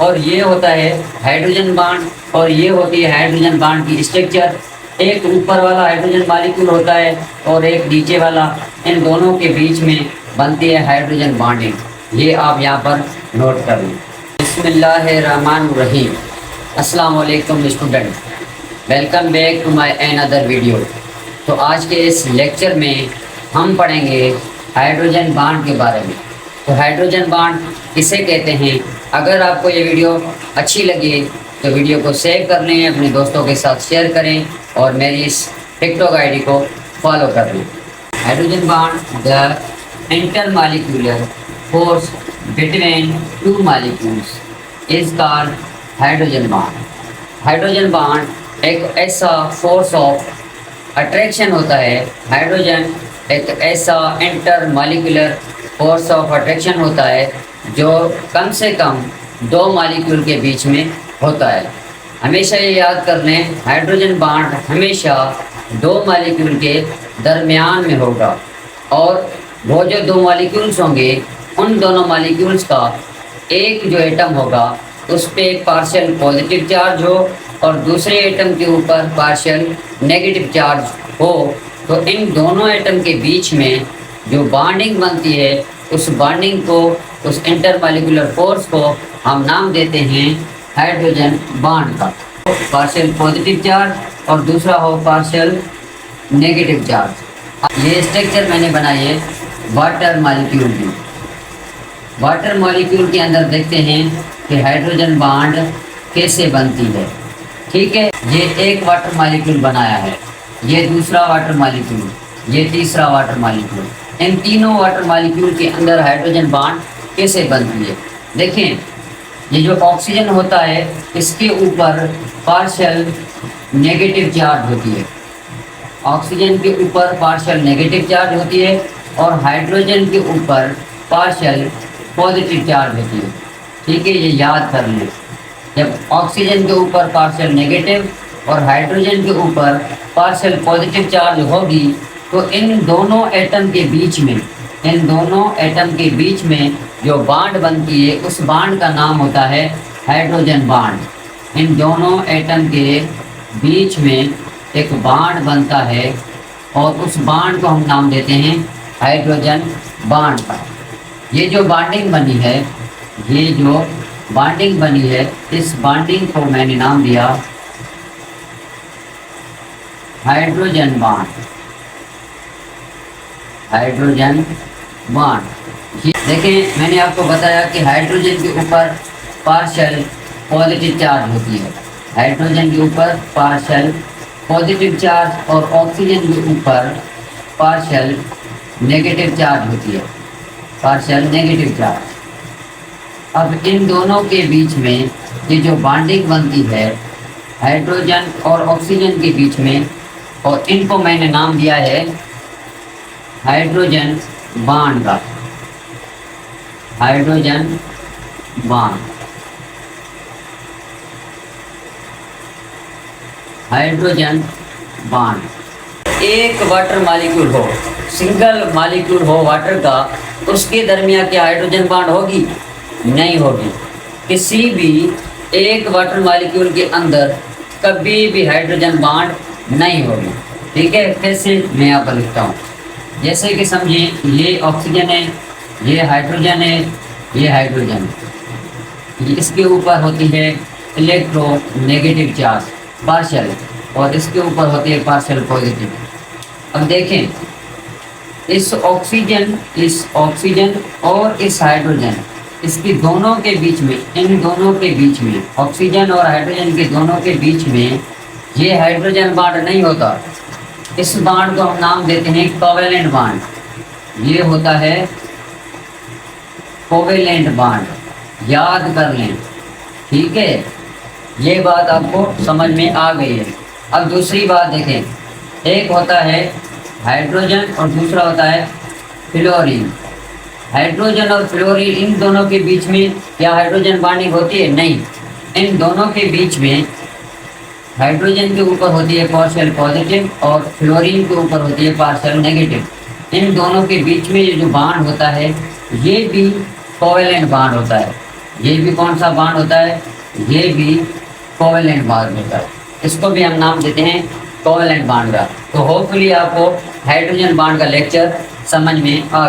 और ये होता है हाइड्रोजन बॉन्ड, और ये होती है हाइड्रोजन बॉन्ड की स्ट्रक्चर। एक ऊपर वाला हाइड्रोजन मॉलिक्यूल होता है और एक नीचे वाला, इन दोनों के बीच में बनती है हाइड्रोजन बॉन्डिंग। ये आप यहाँ पर नोट कर लें। बिस्मिल्लाहिर्रहमानिर्रहीम। अस्सलाम वालेकुम student, welcome back to my another video. तो आज के इस लेक्चर में हम पढ़ेंगे हाइड्रोजन बॉन्ड के बारे में। तो हाइड्रोजन बॉन्ड किसे कहते हैं? अगर आपको ये वीडियो अच्छी लगी तो वीडियो को सेव कर लें, अपने दोस्तों के साथ शेयर करें और मेरी इस टिकटॉक आईडी को फॉलो कर लें। Hydrogen bond the intermolecular force between two molecules is called hydrogen bond. Hydrogen bond एक ऐसा फोर्स ऑफ अट्रैक्शन होता है। हाइड्रोजन एक ऐसा inter molecular force of attraction होता है जो कम से कम दो मॉलिक्यूल के बीच में होता है। हमेशा ये याद कर लें, हाइड्रोजन बॉन्ड हमेशा दो मॉलिक्यूल के दरमियान में होगा, और वो जो दो मॉलिक्यूल्स होंगे उन दोनों मॉलिक्यूल्स का एक जो एटम होगा उस पर एक पार्शियल पॉजिटिव चार्ज हो और दूसरे एटम के ऊपर पार्शियल नेगेटिव चार्ज हो। तो इन दोनों एटम के बीच में जो बॉन्डिंग बनती है उस बॉन्डिंग को, उस इंटरमॉलिक्यूलर फोर्स को हम नाम देते हैं हाइड्रोजन बॉन्ड का। पार्शियल पॉजिटिव चार्ज और दूसरा हो पार्शियल नेगेटिव चार्ज। ये स्ट्रक्चर मैंने बनाई है वाटर मॉलिक्यूल की। वाटर मॉलिक्यूल के अंदर देखते हैं कि हाइड्रोजन बॉन्ड कैसे बनती है। ठीक है, ये एक वाटर मॉलिक्यूल बनाया है, ये दूसरा वाटर मॉलिक्यूल, ये तीसरा वाटर मॉलिक्यूल। इन तीनों वाटर मॉलिक्यूल के अंदर हाइड्रोजन बॉन्ड कैसे बनती है? देखें, ये जो ऑक्सीजन होता है इसके ऊपर पार्शियल नेगेटिव चार्ज होती है। ऑक्सीजन के ऊपर पार्शियल नेगेटिव चार्ज होती है और हाइड्रोजन के ऊपर पार्शियल पॉजिटिव चार्ज होती है। ठीक है, ये याद कर लें। जब ऑक्सीजन के ऊपर पार्शियल नेगेटिव और हाइड्रोजन के ऊपर पार्शियल पॉजिटिव चार्ज होगी तो इन दोनों एटम के बीच में, इन दोनों एटम के बीच में जो बॉन्ड बनती है उस बॉन्ड का नाम होता है हाइड्रोजन बॉन्ड। इन दोनों एटम के बीच में एक बॉन्ड बनता है और उस बॉन्ड को हम नाम देते हैं हाइड्रोजन बॉन्ड का। ये जो बॉन्डिंग बनी है, ये जो बॉन्डिंग बनी है, इस बॉन्डिंग को मैंने नाम दिया हाइड्रोजन बॉन्ड। Hydrogen bond. देखिए, मैंने आपको बताया कि हाइड्रोजन के ऊपर पार्शियल पॉजिटिव चार्ज होती है, हाइड्रोजन के ऊपर पार्शियल पॉजिटिव चार्ज और ऑक्सीजन के ऊपर पार्शियल नेगेटिव चार्ज होती है, पार्शियल नेगेटिव चार्ज। अब इन दोनों के बीच में ये जो बॉन्डिंग बनती है हाइड्रोजन और ऑक्सीजन के बीच में, और इनको मैंने नाम दिया है हाइड्रोजन बॉन्ड का। Hydrogen bond, hydrogen bond. एक वाटर मॉलिक्यूल हो, सिंगल मॉलिक्यूल हो वाटर का, उसके दरमियान क्या हाइड्रोजन बॉन्ड होगी? नहीं होगी। किसी भी एक वाटर मॉलिक्यूल के अंदर कभी भी हाइड्रोजन बॉन्ड नहीं होगी। ठीक है, कैसे मैं यहाँ पर लिखता हूँ। जैसे कि समझिए, ये ऑक्सीजन है, ये हाइड्रोजन है, ये हाइड्रोजन है। इसके ऊपर होती है इलेक्ट्रोनेगेटिव चार्ज पार्शियल और इसके ऊपर होती है पार्शियल पॉजिटिव। अब देखें, इस ऑक्सीजन और इस हाइड्रोजन, इसकी दोनों के बीच में, इन दोनों के बीच में, ऑक्सीजन और हाइड्रोजन के दोनों के बीच में ये हाइड्रोजन बॉन्ड नहीं होता। इस बॉन्ड को हम नाम देते हैं कोवेलेंट बॉन्ड। ये होता है कोवेलेंट बॉन्ड, याद कर लें। ठीक है, ये बात आपको समझ में आ गई है। अब दूसरी बात देखें, एक होता है हाइड्रोजन और दूसरा होता है फ्लोरीन। हाइड्रोजन और फ्लोरीन, इन दोनों के बीच में क्या हाइड्रोजन बॉन्डिंग होती है? नहीं। इन दोनों के बीच में हाइड्रोजन के ऊपर होती है पार्शियल पॉजिटिव और फ्लोरीन के ऊपर होती है पार्शियल नेगेटिव। इन दोनों के बीच में ये जो बॉन्ड होता है ये भी कोवेलेंट बॉन्ड होता है। ये भी कौन सा बॉन्ड होता है, ये भी कोवेलेंट बॉन्ड होता है। इसको भी हम नाम देते हैं कोवेलेंट बॉन्ड का। तो होपफुली आपको हाइड्रोजन बॉन्ड का लेक्चर समझ में आ